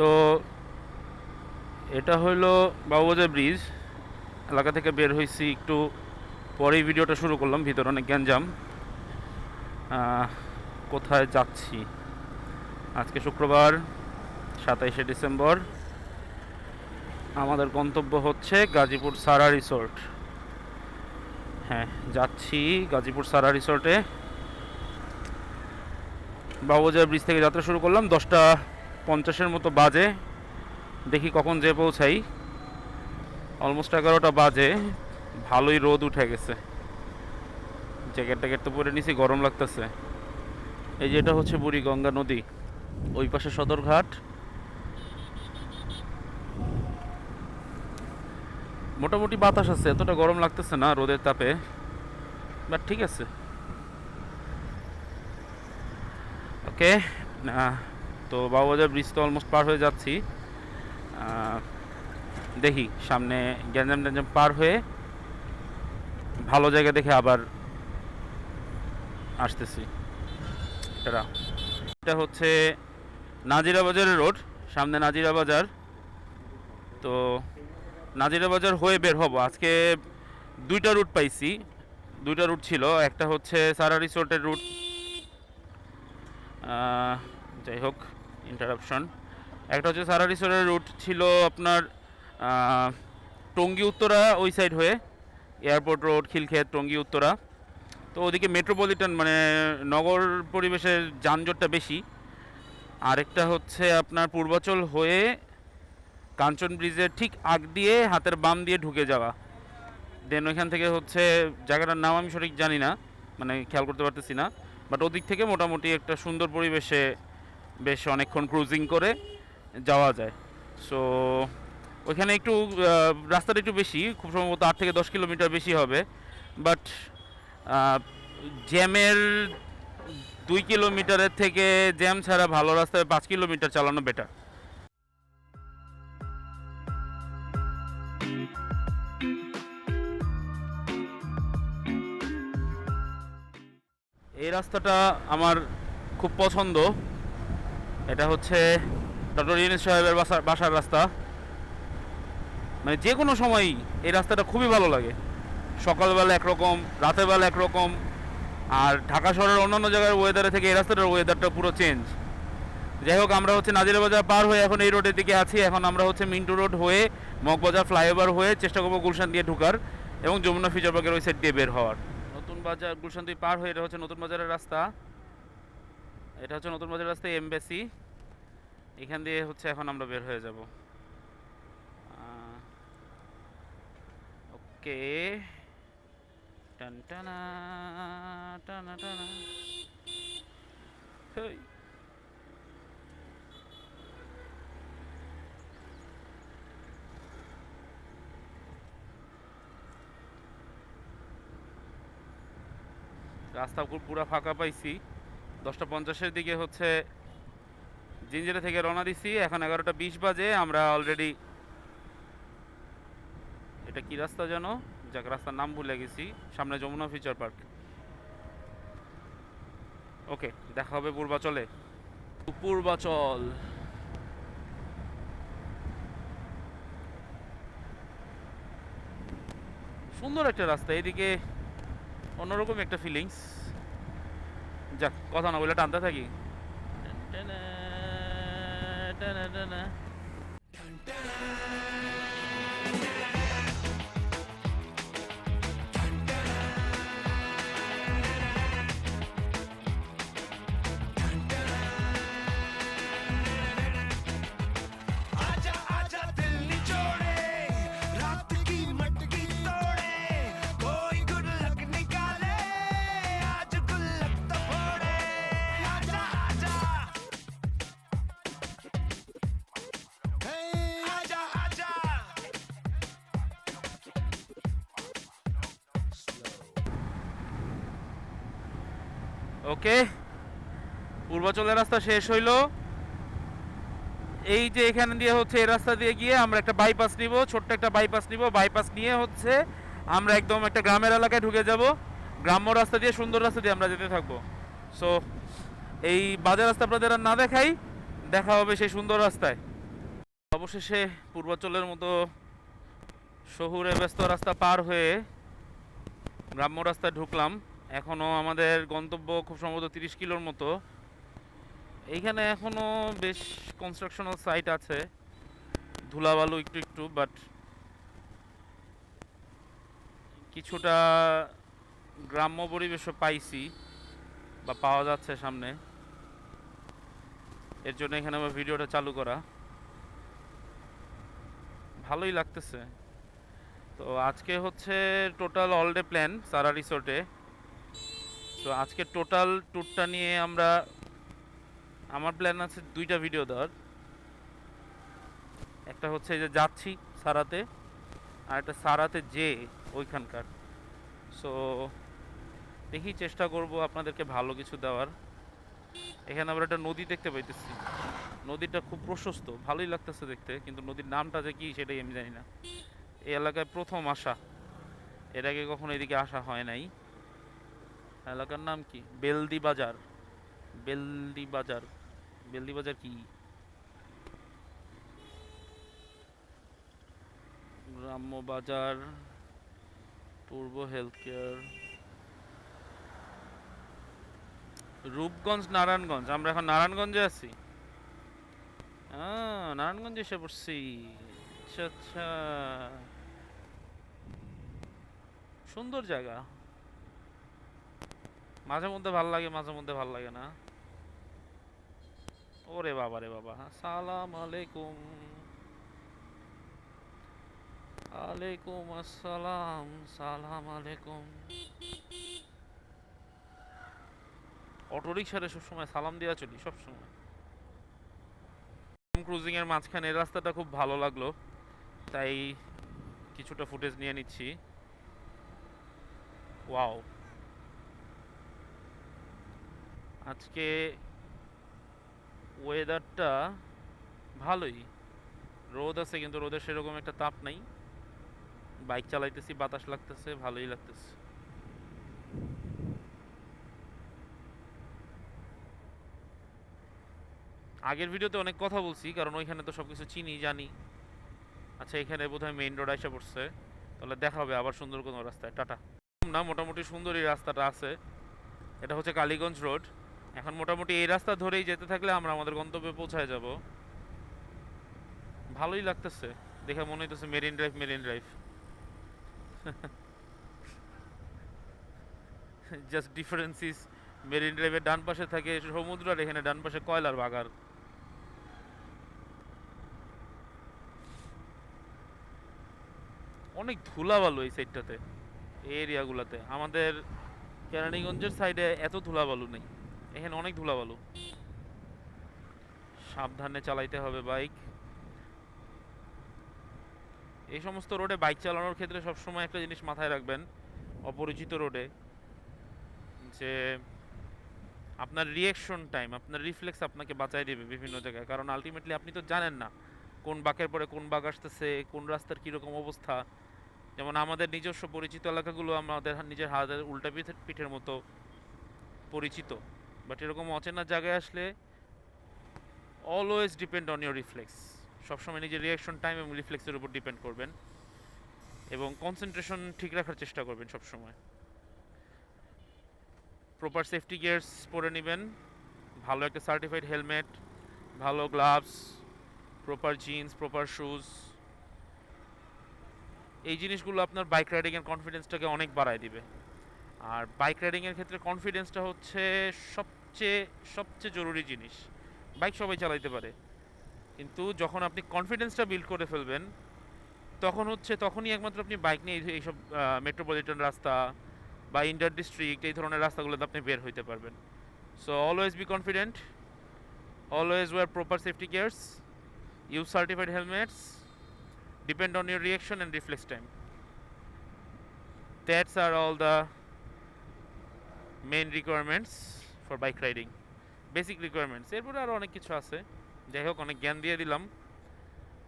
তো এটা হইলো বাবুবাজার ব্রিজ এলাকা থেকে বের হয়েছি একটু পরেই ভিডিওটা শুরু করলাম। ভিতরে অনেক গ্যাঞ্জাম। কোথায় যাচ্ছি? আজকে শুক্রবার 27শে ডিসেম্বর। আমাদের গন্তব্য হচ্ছে গাজীপুর সারা রিসোর্ট। হ্যাঁ, যাচ্ছি গাজীপুর সারা রিসোর্টে। বাবুবাজার ব্রিজ থেকে যাত্রা শুরু করলাম। 10টা 50-এর মতো বাজে। দেখি কখন যে পৌঁছাই। অলমোস্ট 11টা বাজে। ভালোই রোদ উঠে গেছে। জ্যাকেট ট্যাকেট তো পরে নিছি, গরম লাগতেছে। এই যে এটা হচ্ছে বুড়িগঙ্গা নদী, ওই পাশে সদরঘাট। মোটামুটি বাতাস আছে, এতটা গরম লাগতেছে না রোদের তাপে, বাট ঠিক আছে। ওকে, তো বাবুবাজার ব্রিজ তো অলমোস্ট পার হয়ে যাচ্ছি। দেখি সামনে গ্যাঞ্জাম ট্যাঞ্জাম পার হয়ে ভালো জায়গা দেখে আবার আসতেছি। এটা হচ্ছে নাজিরা বাজারের রোড, সামনে নাজিরা বাজার। তো নাজিরা বাজার হয়ে বের হব। আজকে দুইটা রুট পাইছি, দুইটা রুট ছিল। একটা হচ্ছে সারা রিসোর্টের রুট, যাই হোক ইন্টারাপশন। একটা হচ্ছে সারা রিসোর্টের রুট ছিল আপনার টঙ্গী উত্তরা ওই সাইড হয়ে, এয়ারপোর্ট রোড, খিলক্ষেত, টঙ্গী উত্তরা। তো ওদিকে মেট্রোপলিটন মানে নগর পরিবেশের যানজটটা বেশি। আরেকটা হচ্ছে আপনার পূর্বাচল হয়ে কাঞ্চন ব্রিজের ঠিক আগ দিয়ে হাতের বাম দিয়ে ঢুকে যাওয়া। দেন ওইখান থেকে হচ্ছে জায়গাটার নাম আমি সঠিক জানি না, মানে খেয়াল করতে পারতেছি না, বাট ওদিক থেকে মোটামুটি একটা সুন্দর পরিবেশে বেশ অনেকক্ষণ ক্রুজিং করে যাওয়া যায়। সো ওইখানে একটু রাস্তাটা একটু বেশি, খুব সম্ভবত 8 থেকে 10 কিলোমিটার বেশি হবে। বাট জ্যামের 2 কিলোমিটারের থেকে জ্যাম ছাড়া ভালো রাস্তায় 5 কিলোমিটার চালানো বেটার। এই রাস্তাটা আমার খুব পছন্দ। এটা হচ্ছে ডক্টর ইউনূস সাহেবের বাসার রাস্তা। মানে যে কোনো সময়ই এই রাস্তাটা খুবই ভালো লাগে। সকালবেলা একরকম, রাতের বেলা একরকম। আর ঢাকা শহরের অন্যান্য জায়গার ওয়েদারের থেকে এই রাস্তাটার ওয়েদারটা পুরো চেঞ্জ। যাই হোক, আমরা হচ্ছে নাজিরা বাজার পার হয়ে এখন এই রোডের দিকে আছি। এখন আমরা হচ্ছে মিন্টু রোড হয়ে মগবাজার ফ্লাইওভার হয়ে চেষ্টা করবো গুলশান দিয়ে ঢুকার এবং যমুনা ফিউচার পার্কের ওই সাইড দিয়ে বের হওয়ার। নতুন বাজার গুলশান দিয়ে পার হয়ে এটা হচ্ছে নতুন বাজারের রাস্তা। এটা হচ্ছে নতুন বাজারের রাস্তা, এমবেসি। এখান দিয়ে হচ্ছে এখন আমরা বের হয়ে যাব। ওকে, টান টানা টানা টানা। হেই, রাস্তা পুরো ফাঁকা পাইছি। 10টা 50-এর দিকে হচ্ছে জিঞ্জিরা থেকে রওনা দিছি। এখন 11টা 20 বাজে। আমরা অলরেডি, এটা কি রাস্তা যেন, যাক রাস্তার নাম ভুলে গেছি। সামনে যমুনা ফিউচার পার্ক। ওকে, দেখা হবে পূর্বাচলে। পূর্বাচল সুন্দর একটা রাস্তা, এদিকে অন্যরকম একটা ফিলিংস। যাক, কথা না বলে টানতে থাকি। ওকে, পূর্বাচলের রাস্তা শেষ হইলো। এই যে এখানে দিয়ে হচ্ছে এই রাস্তা দিয়ে গিয়ে আমরা একটা বাইপাস নিব, ছোট্ট একটা বাইপাস নিব। বাইপাস নিয়ে হচ্ছে আমরা একদম একটা গ্রামের এলাকায় ঢুকে যাব। গ্রাম্য রাস্তা দিয়ে, সুন্দর রাস্তা দিয়ে আমরা যেতে থাকবো। সো এই বাজার রাস্তা আপনাদের আর না দেখাই, দেখা হবে সেই সুন্দর রাস্তায়। অবশেষে পূর্বাচলের মতো শহুরে ব্যস্ত রাস্তা পার হয়ে গ্রাম্য রাস্তায় ঢুকলাম। এখনও আমাদের গন্তব্য খুব সম্ভবত 30 কিলোর মতো। এইখানে এখনও বেশ কনস্ট্রাকশনাল সাইট আছে, ধুলাবালু একটু একটু, বাট কিছুটা গ্রাম্য পরিবেশও পাইছি বা পাওয়া যাচ্ছে সামনে। এর জন্য এখানে আমার ভিডিওটা চালু করা, ভালোই লাগতেছে। তো আজকে হচ্ছে টোটাল অল ডে প্ল্যান সারা রিসোর্টে। তো আজকে টোটাল ট্যুরটা নিয়ে আমার প্ল্যান আছে 2টা ভিডিও দেওয়ার। একটা হচ্ছে যে যাচ্ছি সারাতে, আর একটা সারাতে যে ওইখানকার। সো দেখি চেষ্টা করব আপনাদেরকে ভালো কিছু দেওয়ার। এখানে আমরা একটা নদী দেখতে পাইতেছি, নদীটা খুব প্রশস্ত, ভালোই লাগতেছে দেখতে, কিন্তু নদীর নামটা যে কি সেটাই আমি জানি না। এই এলাকায় প্রথম আসা, এর আগে কখনো এদিকে আসা হয় নাই। এলাকার নাম কি? বেলদি বাজার। বেলদি বাজার, বেলদি বাজার কি? গ্রাম্য বাজার, পূর্ব হেলথ কেয়ার, রূপগঞ্জ, নারায়ণগঞ্জ। আমরা এখন নারায়ণগঞ্জে আছি। নারায়ণগঞ্জে এসে পড়ছি। আচ্ছা আচ্ছা, সুন্দর জায়গা। মাঝে মধ্যে ভাল লাগে, মাঝে মধ্যে ভাল লাগে না। ওরে বাবা রে বাবা, সালাম আলাইকুম। আলাইকুম আসসালাম, সালাম আলাইকুম। অটোরিকশারে সবসময় সালাম দেওয়া চলি সবসময়। ক্রুজিং এর মাঝখানে এই রাস্তাটা খুব ভালো লাগলো, তাই কিছুটা ফুটেজ নিয়ে নিচ্ছি। ওয়াও, আজকে ওয়েদারটা ভালোই, রোদ আছে কিন্তু রোদের সেরকম একটা তাপ নাই। বাইক চালাইতেছি, বাতাস লাগতেছে, ভালোই লাগতেছে। আগের ভিডিওতে অনেক কথা বলছি, কারণ ওইখানে তো সবকিছু চিনি জানি। আচ্ছা, এখানে বোধহয় মেইন রোড এসে পড়ছে, তাহলে দেখা হবে আবার সুন্দর কোনো রাস্তায়। টাটা। না, মোটামুটি সুন্দর এই রাস্তাটা আছে। এটা হচ্ছে কালীগঞ্জ রোড। এখন মোটামুটি এই রাস্তা ধরেই যেতে থাকলে আমরা আমাদের গন্তব্যে পৌঁছায় যাব। ভালোই লাগতেছে দেখে, মনে হইতেছে marine drive, marine drive. Just difference is marine ড্রাইভের ডান পাশে থাকে সমুদ্র, আর এখানে ডান পাশে কয়লার বাগার। অনেক ধুলাবালু এই সাইডটাতে, এই এরিয়াগুলোতে। আমাদের কেরানীগঞ্জের সাইডে এত ধুলাবালু নেই, এখানে অনেক ধুলাবালু। সাবধানে চালাইতে হবে বাইক। এই সমস্ত রোডে বাইক চালানোর ক্ষেত্রে সবসময় একটা জিনিস মাথায় রাখবেন, অপরিচিত রোডে, যে আপনার রিয়াকশন টাইম, আপনার রিফ্লেক্স আপনাকে বাঁচাই দেবে বিভিন্ন জায়গায়। কারণ আলটিমেটলি আপনি তো জানেন না কোন বাঁকের পরে কোন বাঁক আসতেছে, কোন রাস্তার কীরকম অবস্থা। যেমন আমাদের নিজস্ব পরিচিত এলাকাগুলো আমাদের নিজের হাতের উল্টা পিঠের মতো পরিচিত, বাট এরকম অচেনা জায়গায় আসলে always depend on your reflex. সবসময় নিজের রিয়াকশন টাইম এবং রিফ্লেক্সের উপর ডিপেন্ড করবেন, এবং কনসেন্ট্রেশন ঠিক রাখার চেষ্টা করবেন সবসময়। প্রপার সেফটি গিয়ার্স পরে নেবেন, ভালো একটা সার্টিফাইড হেলমেট, ভালো gloves, proper jeans, proper shoes. এই জিনিসগুলো আপনার বাইক রাইডিংয়ের কনফিডেন্সটাকে অনেক বাড়ায় দিবে। আর বাইক রাইডিংয়ের ক্ষেত্রে কনফিডেন্সটা হচ্ছে সবচেয়ে সবচেয়ে জরুরি জিনিস। বাইক সবাই চালাইতে পারে, কিন্তু যখন আপনি কনফিডেন্সটা বিল্ড করে ফেলবেন, তখনই একমাত্র আপনি বাইক নিয়ে এইসব মেট্রোপলিটন রাস্তা বা ইন্টার ডিস্ট্রিক্ট এই ধরনের রাস্তাগুলোতে আপনি বের হইতে পারবেন। So always be confident, always wear proper safety gears, use certified helmets, depend on your reaction and reflex time. That's are all the main requirements for bike riding, basic requirements. এরপরে আরও অনেক কিছু আছে, যাই হোক অনেক জ্ঞান দিয়ে দিলাম।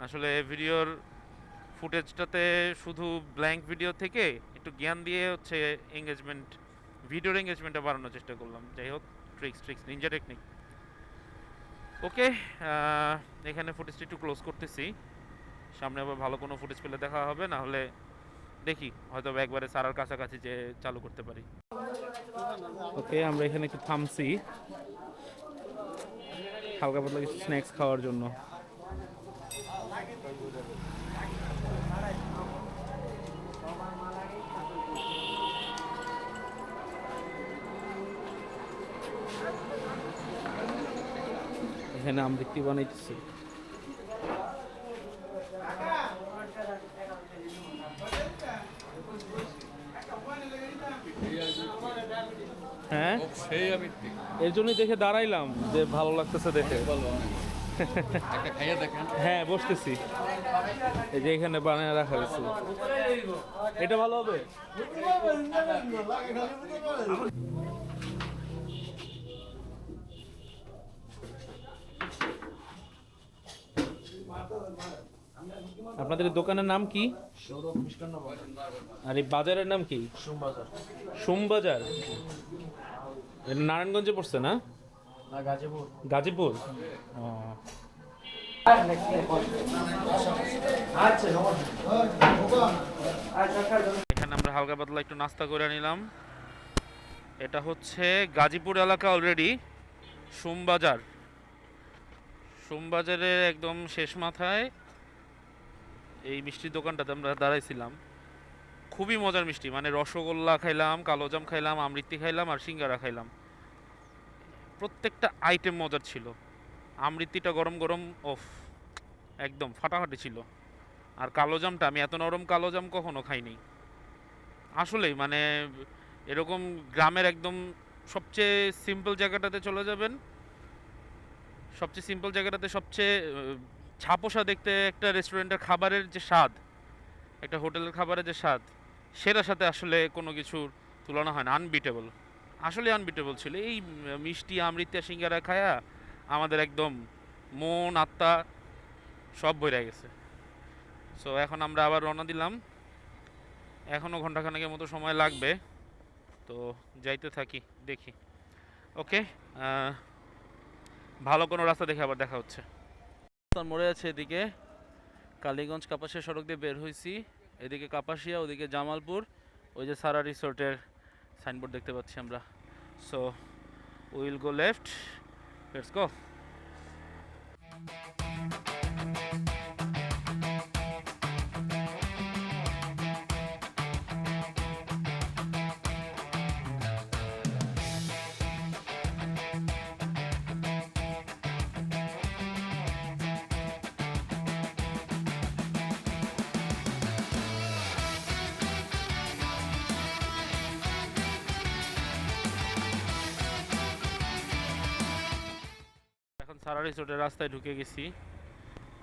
আসলে ভিডিওর ফুটেজটাতে শুধু ব্ল্যাঙ্ক ভিডিও থেকে একটু জ্ঞান দিয়ে হচ্ছে এঙ্গেজমেন্ট, ভিডিওর এঙ্গেজমেন্টটা বাড়ানোর চেষ্টা করলাম। যাই হোক, ট্রিক্স নিনজা টেকনিক। ওকে, এখানে ফুটেজটি একটু ক্লোজ করতেছি। সামনে আবার ভালো কোনো ফুটেজ পেলে দেখা হবে, না হলে দেখি হয়তো একবারে সারার কাছাকাছি যে চালু করতে পারি। ওকে, আমরা এখানে একটু থামছি হালকা পাতলা কিছু স্ন্যাক্স খাওয়ার জন্য। এখানে আমৃত্তি বানাইতেছি। হ্যাঁ, এর জন্যই দেখে দাঁড়াইলাম যে ভালো লাগতেছে দেখে। হ্যাঁ, বসতেছি। এই যে এখানে বানায় রাখা হয়েছে, এটা ভালো হবে। আপনাদের এই দোকানের নাম কি? আর এই বাজারের নাম কি? সোমবাজার। এটা নারায়ণগঞ্জে পড়ছে না? গাজীপুর। গাজীপুর। ও। এখানে আমরা হালকা পাতলা একটু নাস্তা করে নিলাম। এটা হচ্ছে গাজীপুর এলাকা অলরেডি। সোমবাজার, সোমবাজারের একদম শেষ মাথায় এই মিষ্টির দোকানটাতে আমরা দাঁড়াইছিলাম। খুবই মজার মিষ্টি, মানে রসগোল্লা খাইলাম, কালোজাম খাইলাম, আমৃতি খাইলাম আর সিঙ্গারা খাইলাম। প্রত্যেকটা আইটেম মজার ছিল। আমৃতিটা গরম গরম, ওফ, একদম ফাটাফাটি ছিল। আর কালোজামটা, আমি এত নরম কালোজাম কখনো খাইনি। আসলেই মানে এরকম গ্রামের একদম সবচেয়ে সিম্পল জায়গাটাতে চলে যাবেন, সবচেয়ে সিম্পল জায়গাটাতে সবচেয়ে ছাপোষা দেখতে একটা রেস্টুরেন্টের খাবারের যে স্বাদ, একটা হোটেলের খাবারের যে স্বাদ, সেটার সাথে আসলে কোনো কিছুর তুলনা হয় না। আনবিটেবল, আসলে আনবিটেবল ছিল। এই মিষ্টি আমৃত্যা সিঙ্গারা খায়া আমাদের একদম মন আত্মা সব বইরা গেছে। সো এখন আমরা আবার রওনা দিলাম। এখনও ঘন্টাখানেকের মতো সময় লাগবে, তো যাইতে থাকি, দেখি। ওকে, ভালো কোনো রাস্তা দেখে আবার দেখা হচ্ছে। মোড়ে আছে এদিকে কালীগঞ্জ কাপাসিয়া সড়ক দিয়ে বের হয়েছি, এদিকে কাপাসিয়া, ওদিকে জামালপুর, ওই যে সারা রিসোর্টের সাইনবোর্ড দেখতে পাচ্ছি আমরা। So will go left, let's go. এখন সারা রিসোর্টের রাস্তায় ঢুকে গেছি,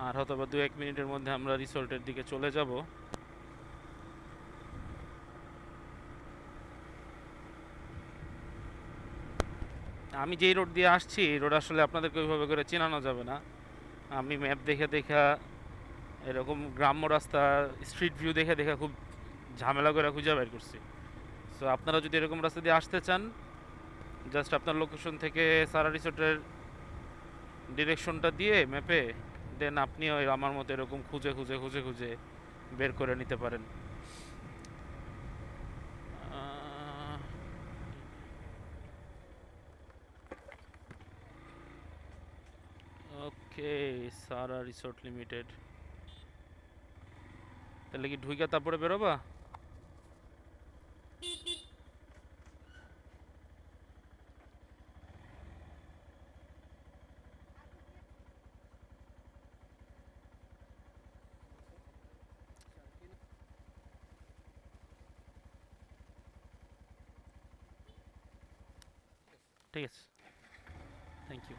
আর হয়তো বা 2-1 মিনিটের মধ্যে আমরা রিসোর্টের দিকে চলে যাব। আমি যেই রোড দিয়ে আসছি, এই রোড আসলে আপনাদেরকে ওইভাবে করে চেনানো যাবে না। আমি ম্যাপ দেখে দেখা, এরকম গ্রাম্য রাস্তা স্ট্রিট ভিউ দেখে দেখা খুব ঝামেলা করে খুঁজে বের করছি। সো আপনারা যদি এরকম রাস্তা দিয়ে আসতে চান, জাস্ট আপনার লোকেশন থেকে সারা রিসোর্টের ডিরেকশনটা দিয়ে ম্যাপে, দেন আপনিও আমার মতো এরকম খুঁজে খুঁজে খুঁজে খুঁজে বের করে নিতে পারেন। ওকে, সারা রিসোর্ট লিমিটেড। তাহলে কি ঢুইকা তারপরে বেরোবা? ঠিক আছে, থ্যাংক ইউ।